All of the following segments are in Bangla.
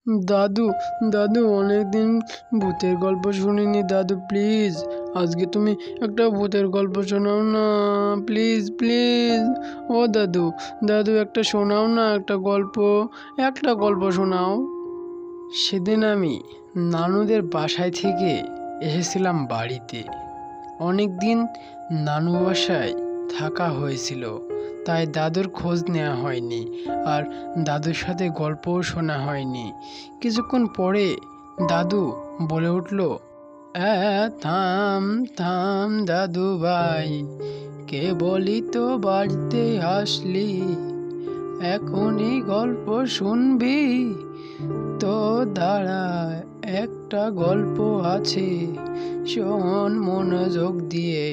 দাদু, দাদু অনেকদিন ভূতের গল্প শুনিনি দাদু, প্লিজ আজকে তুমি একটা ভূতের গল্প শোনাও না, প্লিজ প্লিজ। ও দাদু, দাদু একটা শোনাও না, একটা গল্প শোনাও। সেদিন আমি নানুদের বাসায় থেকে এসেছিলাম বাড়িতে। অনেক দিন নানু বাসায় থাকা হয়েছিল, তাই দাদুর খোঁজ নেওয়া হয়নি আর দাদুর সাথে গল্পও শোনা হয়নি। কিছুক্ষণ পরে দাদু বলে উঠল, থাম থাম দাদু ভাই, কে বলি তো বাড়িতে আসলি, এখনই গল্প শুনবি তো দাঁড়া, একটা গল্প আছে, শোন মনোযোগ দিয়ে।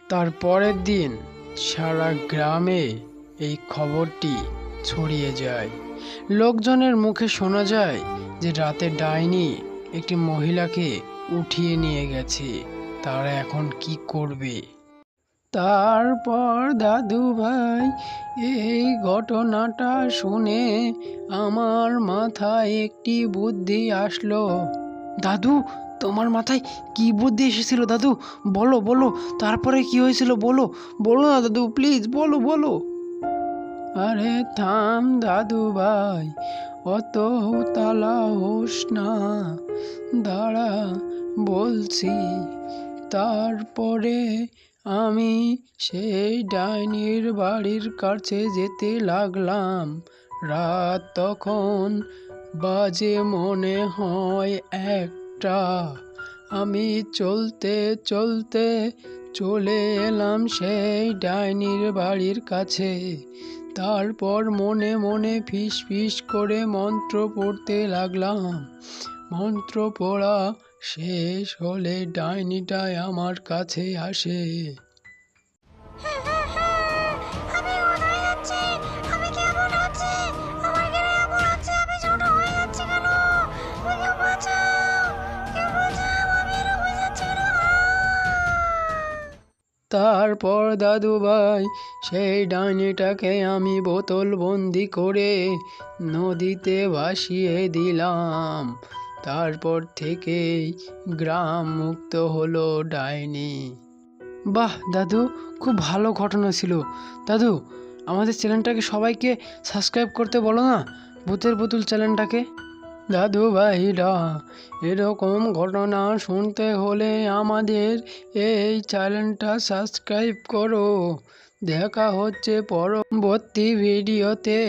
তার পরের দিন সারা গ্রামে এই খবরটি ছড়িয়ে যায়। লোকজনের মুখে শোনা যায় যে রাতে ডাইনি একটি মহিলাকে উঠিয়ে নিয়ে গেছে, তারা এখন কি করবে। তারপর দাদু ভাই, এই ঘটনাটা শুনে আমার মাথায় একটি বুদ্ধি আসলো। দাদু, তোমার মাথায় কি বুদ্ধি এসেছিল দাদু? বলো বলো, তারপরে কি হয়েছিল বলো, বলো না দাদু, প্লিজ বলো বলো। আরে থাম দাদু ভাই, অত উতালা হোস না, দাঁড়া বলছি। তারপরে আমি সেই ডাইনির বাড়ির কাছে যেতে লাগলাম। রাত তখন বাজে মনে হয় একটা। আমি চলতে চলতে চলে এলাম সেই ডাইনির বাড়ির কাছে। তারপর মনে মনে ফিস ফিস করে মন্ত্র পড়তে লাগলাম। মন্ত্র পড়া শেষ হলে ডাইনিটাই আমার কাছে আসে। তারপর দাদু ভাই, সেই ডাইনিটাকে আমি বোতল বন্দি করে নদীতে ভাসিয়ে দিলাম। তারপর থেকেই গ্রাম মুক্ত হলো ডাইনি। বাহ দাদু, খুব ভালো ঘটনা ছিল। দাদু, আমাদের চ্যানেলটাকে সবাইকে সাবস্ক্রাইব করতে বলো না, ভূতের পুতুল চ্যানেলটাকে। দাদু ভাইরা, এরকম ঘটনা শুনতে হলে আমাদের এই চ্যানেলটা সাবস্ক্রাইব করো। দেখা হচ্ছে পরবর্তী ভিডিওতে।